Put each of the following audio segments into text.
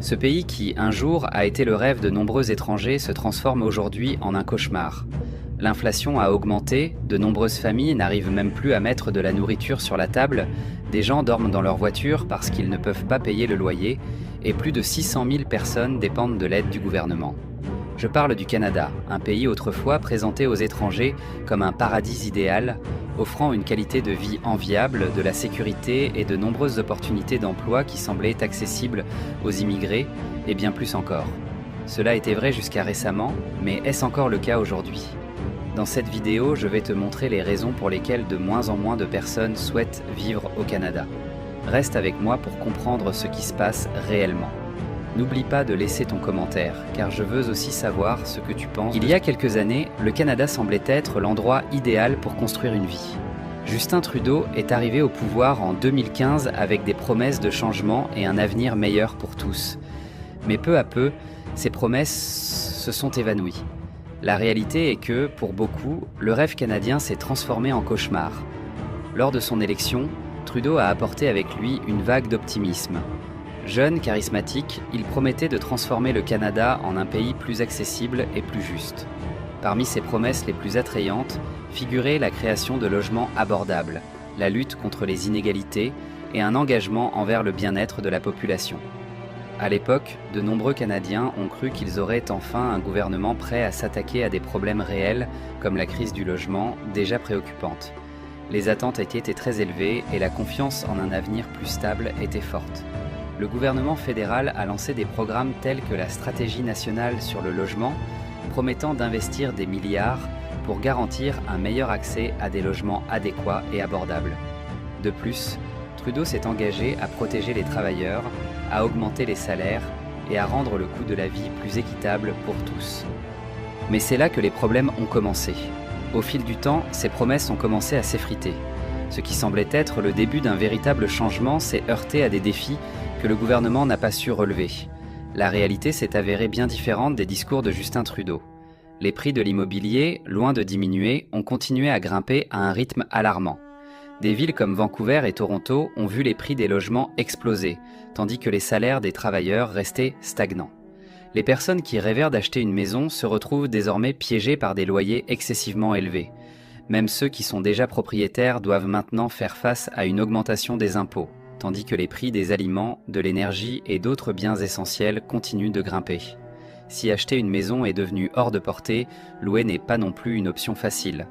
Ce pays qui, un jour, a été le rêve de nombreux étrangers se transforme aujourd'hui en un cauchemar. L'inflation a augmenté, de nombreuses familles n'arrivent même plus à mettre de la nourriture sur la table, des gens dorment dans leur voiture parce qu'ils ne peuvent pas payer le loyer, et plus de 600 000 personnes dépendent de l'aide du gouvernement. Je parle du Canada, un pays autrefois présenté aux étrangers comme un paradis idéal, offrant une qualité de vie enviable, de la sécurité et de nombreuses opportunités d'emploi qui semblaient accessibles aux immigrés, et bien plus encore. Cela était vrai jusqu'à récemment, mais est-ce encore le cas aujourd'hui ? Dans cette vidéo, je vais te montrer les raisons pour lesquelles de moins en moins de personnes souhaitent vivre au Canada. Reste avec moi pour comprendre ce qui se passe réellement. N'oublie pas de laisser ton commentaire, car je veux aussi savoir ce que tu penses. Il y a quelques années, le Canada semblait être l'endroit idéal pour construire une vie. Justin Trudeau est arrivé au pouvoir en 2015 avec des promesses de changement et un avenir meilleur pour tous. Mais peu à peu, ces promesses se sont évanouies. La réalité est que, pour beaucoup, le rêve canadien s'est transformé en cauchemar. Lors de son élection, Trudeau a apporté avec lui une vague d'optimisme. Jeune, charismatique, il promettait de transformer le Canada en un pays plus accessible et plus juste. Parmi ses promesses les plus attrayantes figurait la création de logements abordables, la lutte contre les inégalités et un engagement envers le bien-être de la population. À l'époque, de nombreux Canadiens ont cru qu'ils auraient enfin un gouvernement prêt à s'attaquer à des problèmes réels comme la crise du logement, déjà préoccupante. Les attentes étaient très élevées et la confiance en un avenir plus stable était forte. Le gouvernement fédéral a lancé des programmes tels que la Stratégie nationale sur le logement, promettant d'investir des milliards pour garantir un meilleur accès à des logements adéquats et abordables. De plus, Trudeau s'est engagé à protéger les travailleurs, à augmenter les salaires et à rendre le coût de la vie plus équitable pour tous. Mais c'est là que les problèmes ont commencé. Au fil du temps, ces promesses ont commencé à s'effriter. Ce qui semblait être le début d'un véritable changement s'est heurté à des défis que le gouvernement n'a pas su relever. La réalité s'est avérée bien différente des discours de Justin Trudeau. Les prix de l'immobilier, loin de diminuer, ont continué à grimper à un rythme alarmant. Des villes comme Vancouver et Toronto ont vu les prix des logements exploser, tandis que les salaires des travailleurs restaient stagnants. Les personnes qui rêvèrent d'acheter une maison se retrouvent désormais piégées par des loyers excessivement élevés. Même ceux qui sont déjà propriétaires doivent maintenant faire face à une augmentation des impôts, tandis que les prix des aliments, de l'énergie et d'autres biens essentiels continuent de grimper. Si acheter une maison est devenu hors de portée, louer n'est pas non plus une option facile.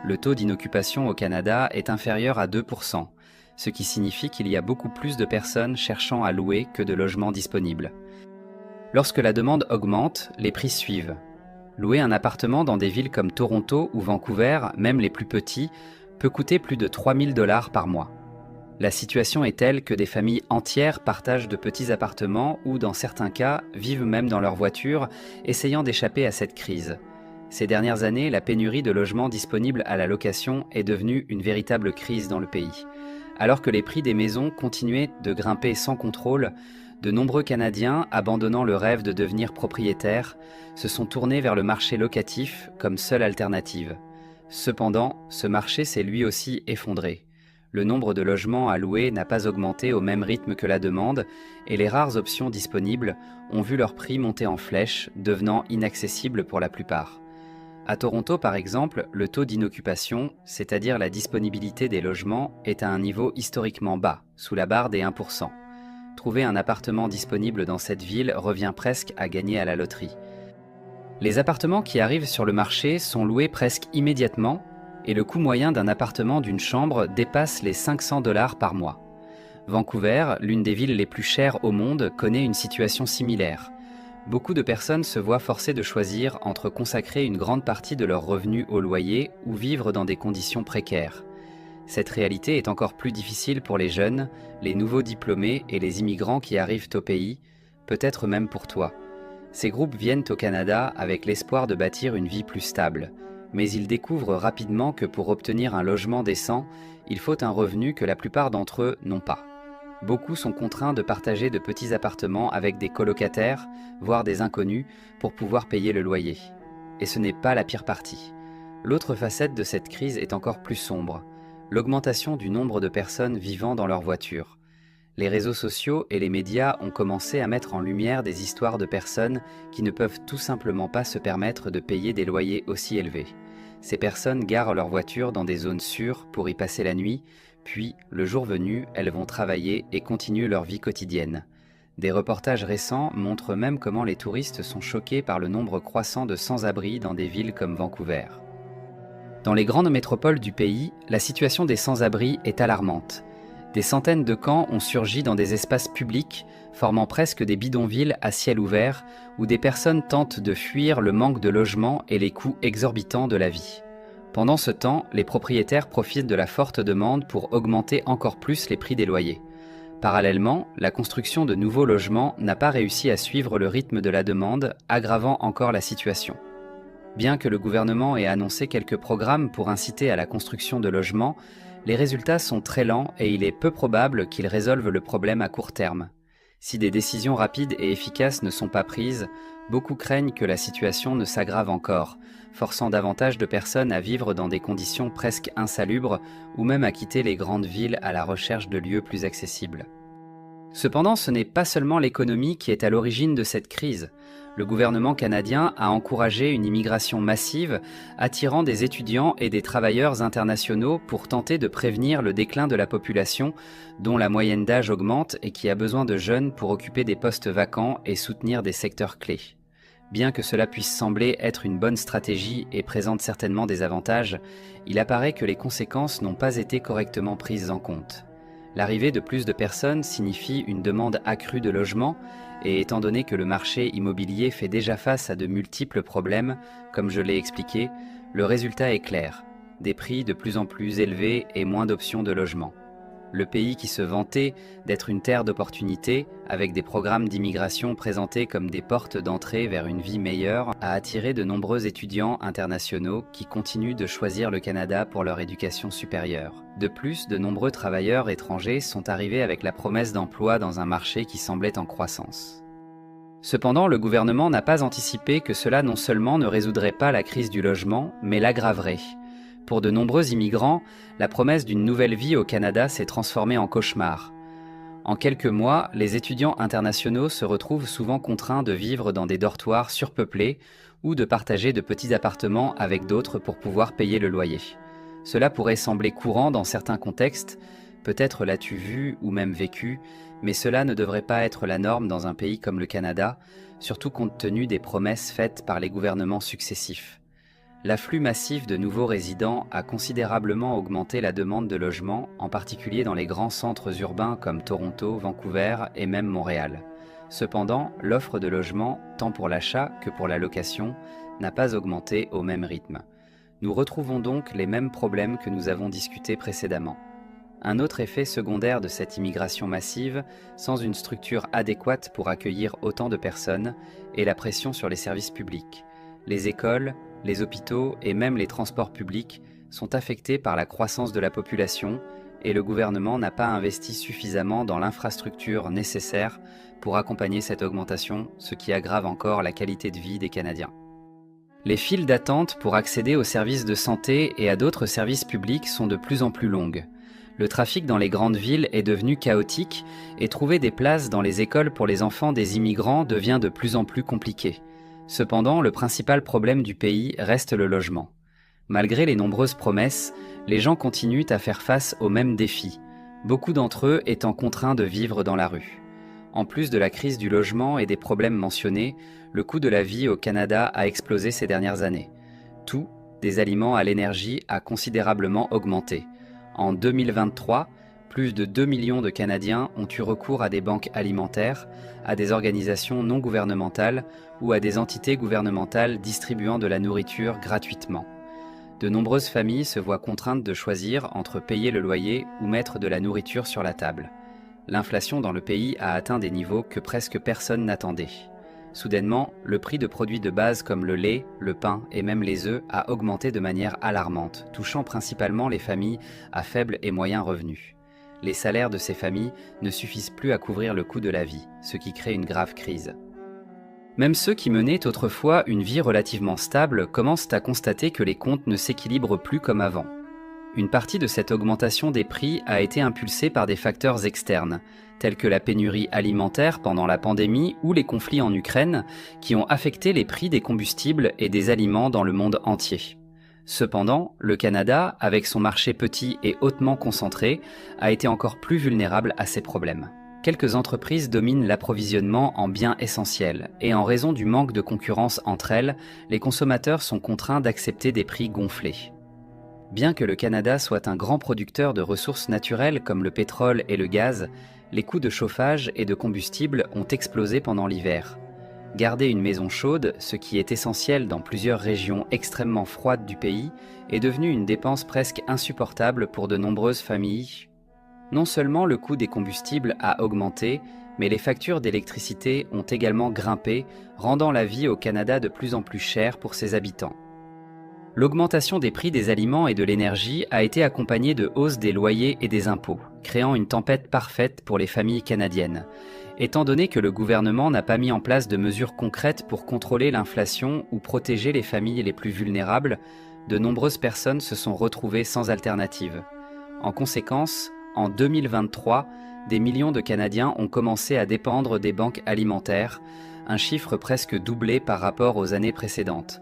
Le taux d'inoccupation au Canada est inférieur à 2%, ce qui signifie qu'il y a beaucoup plus de personnes cherchant à louer que de logements disponibles. Lorsque la demande augmente, les prix suivent. Louer un appartement dans des villes comme Toronto ou Vancouver, même les plus petits, peut coûter plus de 3 000 $ par mois. La situation est telle que des familles entières partagent de petits appartements ou, dans certains cas, vivent même dans leur voiture, essayant d'échapper à cette crise. Ces dernières années, la pénurie de logements disponibles à la location est devenue une véritable crise dans le pays. Alors que les prix des maisons continuaient de grimper sans contrôle, de nombreux Canadiens, abandonnant le rêve de devenir propriétaires, se sont tournés vers le marché locatif comme seule alternative. Cependant, ce marché s'est lui aussi effondré. Le nombre de logements à louer n'a pas augmenté au même rythme que la demande et les rares options disponibles ont vu leur prix monter en flèche, devenant inaccessibles pour la plupart. À Toronto, par exemple, le taux d'inoccupation, c'est-à-dire la disponibilité des logements, est à un niveau historiquement bas, sous la barre des 1%. Trouver un appartement disponible dans cette ville revient presque à gagner à la loterie. Les appartements qui arrivent sur le marché sont loués presque immédiatement et le coût moyen d'un appartement d'une chambre dépasse les 500 $ par mois. Vancouver, l'une des villes les plus chères au monde, connaît une situation similaire. Beaucoup de personnes se voient forcées de choisir entre consacrer une grande partie de leurs revenus au loyer ou vivre dans des conditions précaires. Cette réalité est encore plus difficile pour les jeunes, les nouveaux diplômés et les immigrants qui arrivent au pays, peut-être même pour toi. Ces groupes viennent au Canada avec l'espoir de bâtir une vie plus stable, mais ils découvrent rapidement que pour obtenir un logement décent, il faut un revenu que la plupart d'entre eux n'ont pas. Beaucoup sont contraints de partager de petits appartements avec des colocataires, voire des inconnus, pour pouvoir payer le loyer. Et ce n'est pas la pire partie. L'autre facette de cette crise est encore plus sombre. L'augmentation du nombre de personnes vivant dans leur voiture. Les réseaux sociaux et les médias ont commencé à mettre en lumière des histoires de personnes qui ne peuvent tout simplement pas se permettre de payer des loyers aussi élevés. Ces personnes garent leur voiture dans des zones sûres pour y passer la nuit, puis, le jour venu, elles vont travailler et continuent leur vie quotidienne. Des reportages récents montrent même comment les touristes sont choqués par le nombre croissant de sans-abri dans des villes comme Vancouver. Dans les grandes métropoles du pays, la situation des sans-abri est alarmante. Des centaines de camps ont surgi dans des espaces publics, formant presque des bidonvilles à ciel ouvert, où des personnes tentent de fuir le manque de logement et les coûts exorbitants de la vie. Pendant ce temps, les propriétaires profitent de la forte demande pour augmenter encore plus les prix des loyers. Parallèlement, la construction de nouveaux logements n'a pas réussi à suivre le rythme de la demande, aggravant encore la situation. Bien que le gouvernement ait annoncé quelques programmes pour inciter à la construction de logements, les résultats sont très lents et il est peu probable qu'ils résolvent le problème à court terme. Si des décisions rapides et efficaces ne sont pas prises, beaucoup craignent que la situation ne s'aggrave encore, forçant davantage de personnes à vivre dans des conditions presque insalubres ou même à quitter les grandes villes à la recherche de lieux plus accessibles. Cependant, ce n'est pas seulement l'économie qui est à l'origine de cette crise. Le gouvernement canadien a encouragé une immigration massive, attirant des étudiants et des travailleurs internationaux pour tenter de prévenir le déclin de la population, dont la moyenne d'âge augmente et qui a besoin de jeunes pour occuper des postes vacants et soutenir des secteurs clés. Bien que cela puisse sembler être une bonne stratégie et présente certainement des avantages, il apparaît que les conséquences n'ont pas été correctement prises en compte. L'arrivée de plus de personnes signifie une demande accrue de logements, et étant donné que le marché immobilier fait déjà face à de multiples problèmes, comme je l'ai expliqué, le résultat est clair, des prix de plus en plus élevés et moins d'options de logement. Le pays qui se vantait d'être une terre d'opportunités, avec des programmes d'immigration présentés comme des portes d'entrée vers une vie meilleure, a attiré de nombreux étudiants internationaux qui continuent de choisir le Canada pour leur éducation supérieure. De plus, de nombreux travailleurs étrangers sont arrivés avec la promesse d'emploi dans un marché qui semblait en croissance. Cependant, le gouvernement n'a pas anticipé que cela non seulement ne résoudrait pas la crise du logement, mais l'aggraverait. Pour de nombreux immigrants, la promesse d'une nouvelle vie au Canada s'est transformée en cauchemar. En quelques mois, les étudiants internationaux se retrouvent souvent contraints de vivre dans des dortoirs surpeuplés ou de partager de petits appartements avec d'autres pour pouvoir payer le loyer. Cela pourrait sembler courant dans certains contextes, peut-être l'as-tu vu ou même vécu, mais cela ne devrait pas être la norme dans un pays comme le Canada, surtout compte tenu des promesses faites par les gouvernements successifs. L'afflux massif de nouveaux résidents a considérablement augmenté la demande de logement, en particulier dans les grands centres urbains comme Toronto, Vancouver et même Montréal. Cependant, l'offre de logement, tant pour l'achat que pour la location, n'a pas augmenté au même rythme. Nous retrouvons donc les mêmes problèmes que nous avons discutés précédemment. Un autre effet secondaire de cette immigration massive, sans une structure adéquate pour accueillir autant de personnes, est la pression sur les services publics. Les écoles, les hôpitaux et même les transports publics sont affectés par la croissance de la population et le gouvernement n'a pas investi suffisamment dans l'infrastructure nécessaire pour accompagner cette augmentation, ce qui aggrave encore la qualité de vie des Canadiens. Les files d'attente pour accéder aux services de santé et à d'autres services publics sont de plus en plus longues. Le trafic dans les grandes villes est devenu chaotique et trouver des places dans les écoles pour les enfants des immigrants devient de plus en plus compliqué. Cependant, le principal problème du pays reste le logement. Malgré les nombreuses promesses, les gens continuent à faire face aux mêmes défis, beaucoup d'entre eux étant contraints de vivre dans la rue. En plus de la crise du logement et des problèmes mentionnés, le coût de la vie au Canada a explosé ces dernières années. Tout, des aliments à l'énergie, a considérablement augmenté. En 2023, plus de 2 millions de Canadiens ont eu recours à des banques alimentaires, à des organisations non gouvernementales ou à des entités gouvernementales distribuant de la nourriture gratuitement. De nombreuses familles se voient contraintes de choisir entre payer le loyer ou mettre de la nourriture sur la table. L'inflation dans le pays a atteint des niveaux que presque personne n'attendait. Soudainement, le prix de produits de base comme le lait, le pain et même les œufs a augmenté de manière alarmante, touchant principalement les familles à faibles et moyens revenus. Les salaires de ces familles ne suffisent plus à couvrir le coût de la vie, ce qui crée une grave crise. Même ceux qui menaient autrefois une vie relativement stable commencent à constater que les comptes ne s'équilibrent plus comme avant. Une partie de cette augmentation des prix a été impulsée par des facteurs externes, telles que la pénurie alimentaire pendant la pandémie ou les conflits en Ukraine, qui ont affecté les prix des combustibles et des aliments dans le monde entier. Cependant, le Canada, avec son marché petit et hautement concentré, a été encore plus vulnérable à ces problèmes. Quelques entreprises dominent l'approvisionnement en biens essentiels, et en raison du manque de concurrence entre elles, les consommateurs sont contraints d'accepter des prix gonflés. Bien que le Canada soit un grand producteur de ressources naturelles comme le pétrole et le gaz, les coûts de chauffage et de combustible ont explosé pendant l'hiver. Garder une maison chaude, ce qui est essentiel dans plusieurs régions extrêmement froides du pays, est devenu une dépense presque insupportable pour de nombreuses familles. Non seulement le coût des combustibles a augmenté, mais les factures d'électricité ont également grimpé, rendant la vie au Canada de plus en plus chère pour ses habitants. L'augmentation des prix des aliments et de l'énergie a été accompagnée de hausses des loyers et des impôts, créant une tempête parfaite pour les familles canadiennes. Étant donné que le gouvernement n'a pas mis en place de mesures concrètes pour contrôler l'inflation ou protéger les familles les plus vulnérables, de nombreuses personnes se sont retrouvées sans alternative. En conséquence, en 2023, des millions de Canadiens ont commencé à dépendre des banques alimentaires, un chiffre presque doublé par rapport aux années précédentes.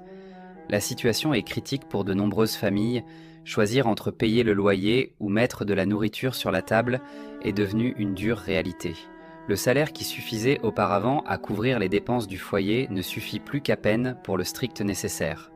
La situation est critique pour de nombreuses familles. Choisir entre payer le loyer ou mettre de la nourriture sur la table est devenu une dure réalité. Le salaire qui suffisait auparavant à couvrir les dépenses du foyer ne suffit plus qu'à peine pour le strict nécessaire.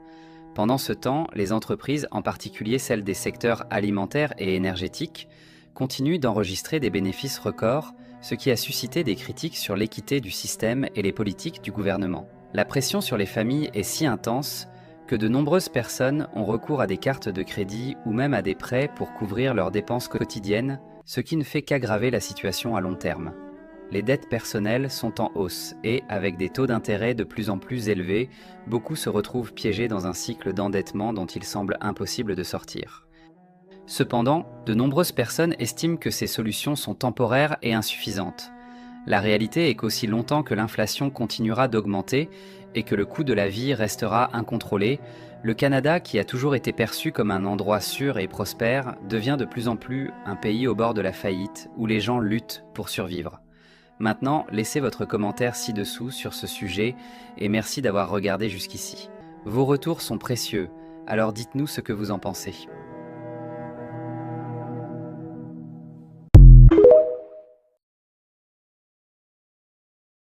Pendant ce temps, les entreprises, en particulier celles des secteurs alimentaires et énergétiques, continuent d'enregistrer des bénéfices records, ce qui a suscité des critiques sur l'équité du système et les politiques du gouvernement. La pression sur les familles est si intense que de nombreuses personnes ont recours à des cartes de crédit ou même à des prêts pour couvrir leurs dépenses quotidiennes, ce qui ne fait qu'aggraver la situation à long terme. Les dettes personnelles sont en hausse et, avec des taux d'intérêt de plus en plus élevés, beaucoup se retrouvent piégés dans un cycle d'endettement dont il semble impossible de sortir. Cependant, de nombreuses personnes estiment que ces solutions sont temporaires et insuffisantes. La réalité est qu'aussi longtemps que l'inflation continuera d'augmenter et que le coût de la vie restera incontrôlé, le Canada, qui a toujours été perçu comme un endroit sûr et prospère, devient de plus en plus un pays au bord de la faillite où les gens luttent pour survivre. Maintenant, laissez votre commentaire ci-dessous sur ce sujet et merci d'avoir regardé jusqu'ici. Vos retours sont précieux, alors dites-nous ce que vous en pensez.